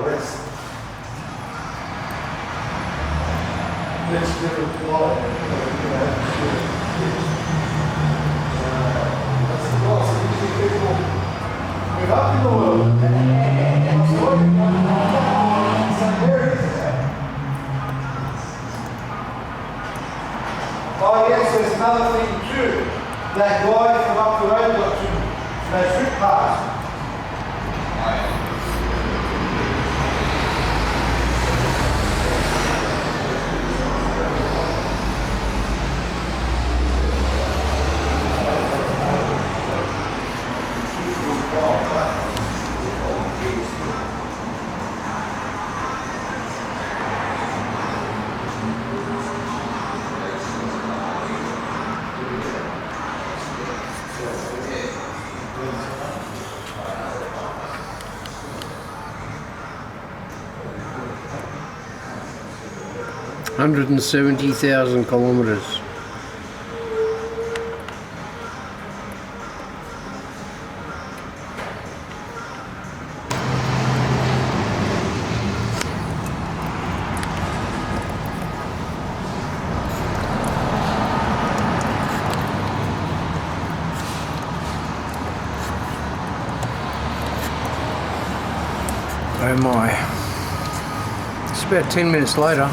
West. There's different quality. That's the loss of usually people move up in the world. So where is that? Oh yes, there's another thing too. That guy from up the road got to those trip parts. $170,000 kilometers. Oh my. It's about 10 minutes later.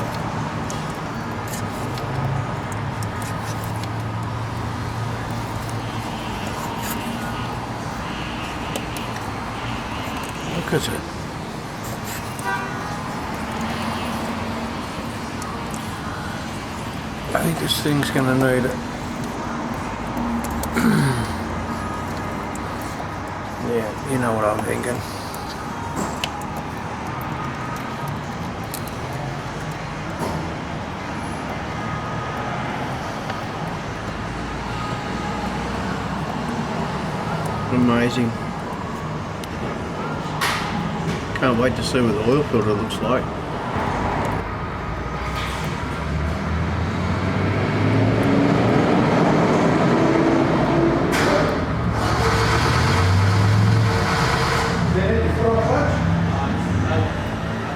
Look at it. I think this thing's going to need it. Yeah, you know what I'm thinking. Amazing. Can't wait to see what the oil filter looks like. I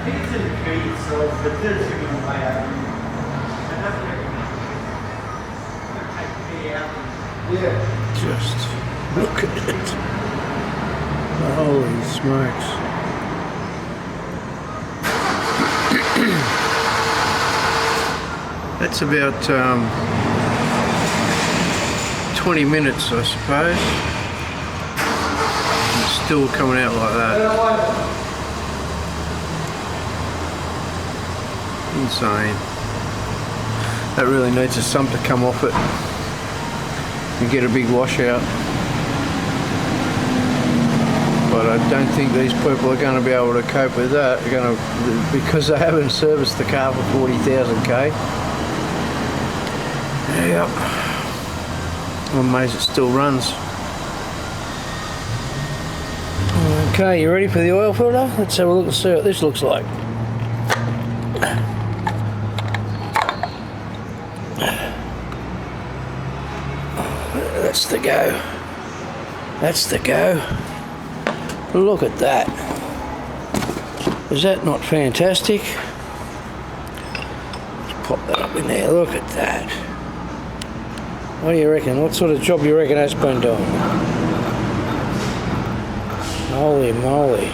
think it's in the key itself, but there's a good way out. Yeah. Just look at it. Holy smokes. That's about 20 minutes, I suppose. It's still coming out like that. Insane. That really needs a sump to come off it and get a big washout. But I don't think these people are going to be able to cope with that. They're going to, because they haven't serviced the car for 40,000 k. Yep. I'm amazed it still runs. Okay, you ready for the oil filter? Let's have a look and see what this looks like. That's the go. That's the go. Look at that. Is that not fantastic? Let's pop that up in there. Look at that. What do you reckon? What sort of job do you reckon that's been doing? Holy moly.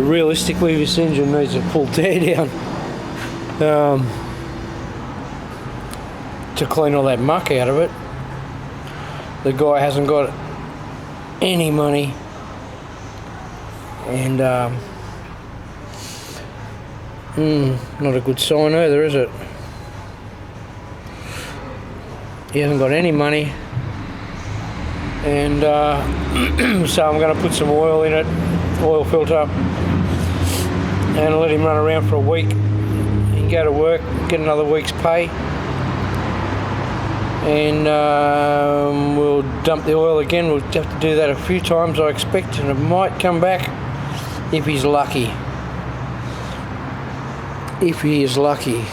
Realistically, this engine needs a full tear down to clean all that muck out of it. The guy hasn't got any money, and not a good sign either, is it? He hasn't got any money, and so I'm going to put some oil in it, oil filter, and let him run around for a week. He can go to work, get another week's pay, and we'll dump the oil again. We'll have to do that a few times, I expect, and it might come back if he's lucky. If he is lucky.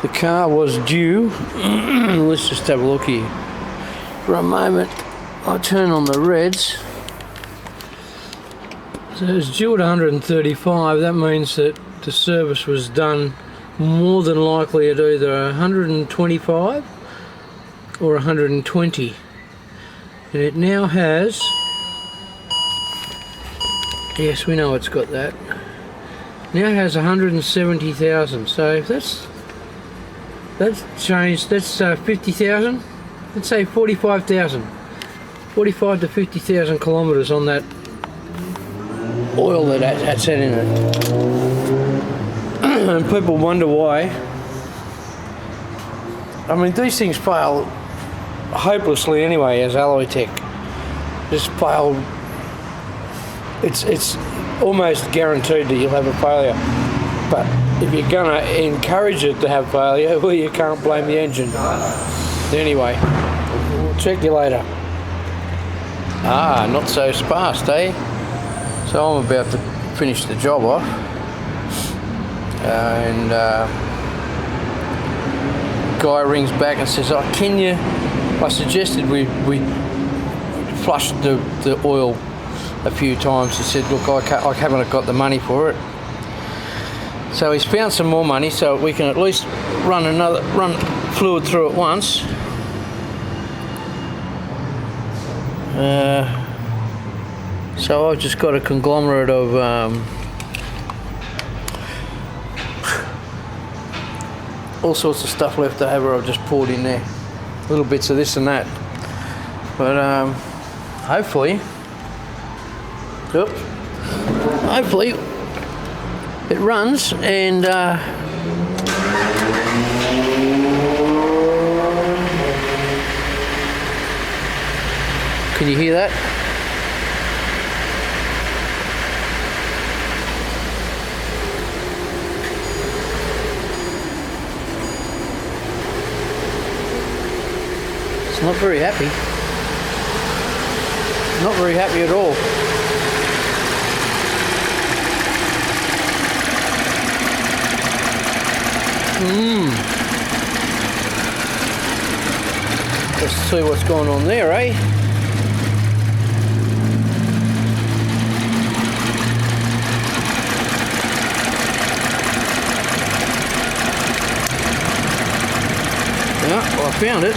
The car was due. Let's just have a look here for a moment. I turn on the reds. So it's due at 135. That means that the service was done more than likely at either 125 or 120. And it now has, yes, we know it's got that. Now has 170,000. So if that's changed, that's 50,000. Let's say 45,000. 45 to 50,000 kilometres on that oil that's in it. And people wonder why. I mean, these things fail hopelessly anyway, as Alloytech. Just fail. It's almost guaranteed that you'll have a failure. But if you're gonna encourage it to have failure, well, you can't blame the engine. Anyway, we'll check you later. Ah, not so fast, eh? So I'm about to finish the job off, and guy rings back and says, "Oh, can you?" I suggested we flushed the oil a few times. He said, "Look, I haven't got the money for it." So he's found some more money, so we can at least run fluid through it once. So I've just got a conglomerate of all sorts of stuff left over. I've just poured in there, little bits of this and that. But hopefully it runs, and can you hear that? It's not very happy. Not very happy at all. Let's see what's going on there, eh? Yeah, well, I found it.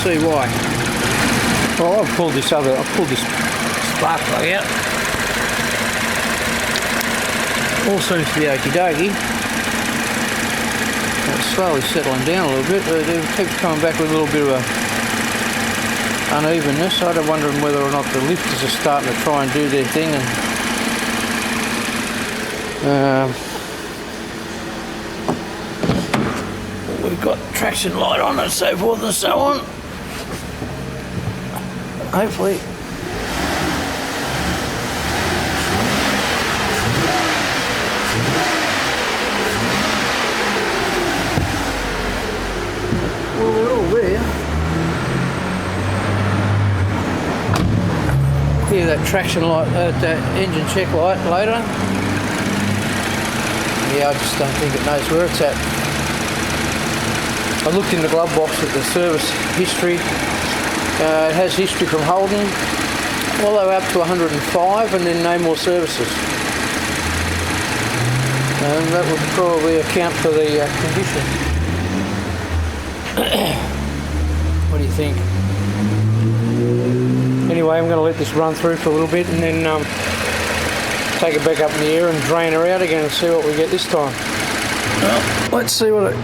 Let's see why. Well, I've pulled this spark plug out. All seems to be okie dokie. It's slowly settling down a little bit. It keeps coming back with a little bit of unevenness. I'm wondering whether or not the lifters are starting to try and do their thing. And we've got traction light on and so forth and so on. Hopefully. Well, they're all there. Hear that traction light, that engine check light later. Yeah, I just don't think it knows where it's at. I looked in the glove box at the service history. It has history from Holden all the way up to 105, and then no more services. And that would probably account for the condition. What do you think? Anyway, I'm going to let this run through for a little bit, and then take it back up in the air and drain her out again and see what we get this time. Well, let's see what it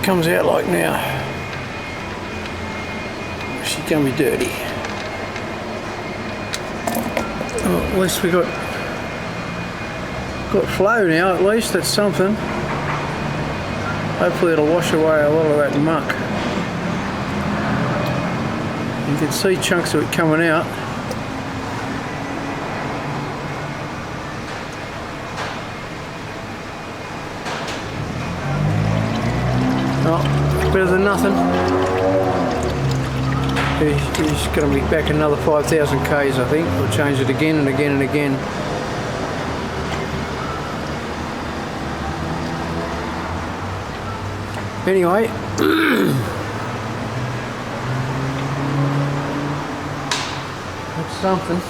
comes out like now. She's going to be dirty. Well, at least we got flow now. At least that's something. Hopefully it'll wash away a lot of that muck. You can see chunks of it coming out. Oh, better than nothing. He's going to be back another 5,000 Ks, I think. We'll change it again and again and again. Anyway, something.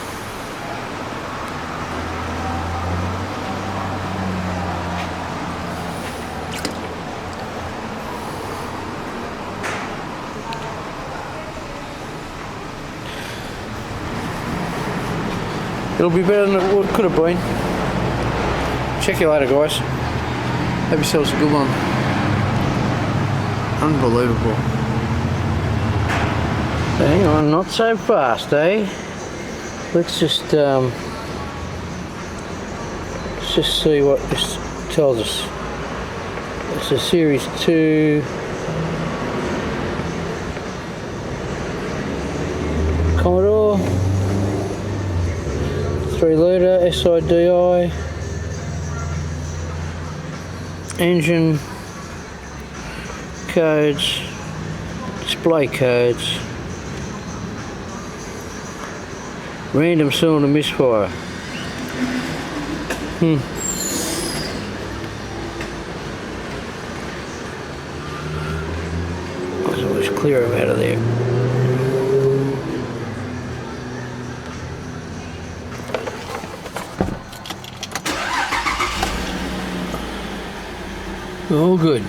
It'll be better than it could have been. Check you later, guys. Have yourselves a good one. Unbelievable. Hang on, not so fast, eh? Let's just see what this tells us. It's a Series 2 Commodore 3-litre SIDI engine codes, display codes, random cylinder misfire. Let's always clear him out of there. All good.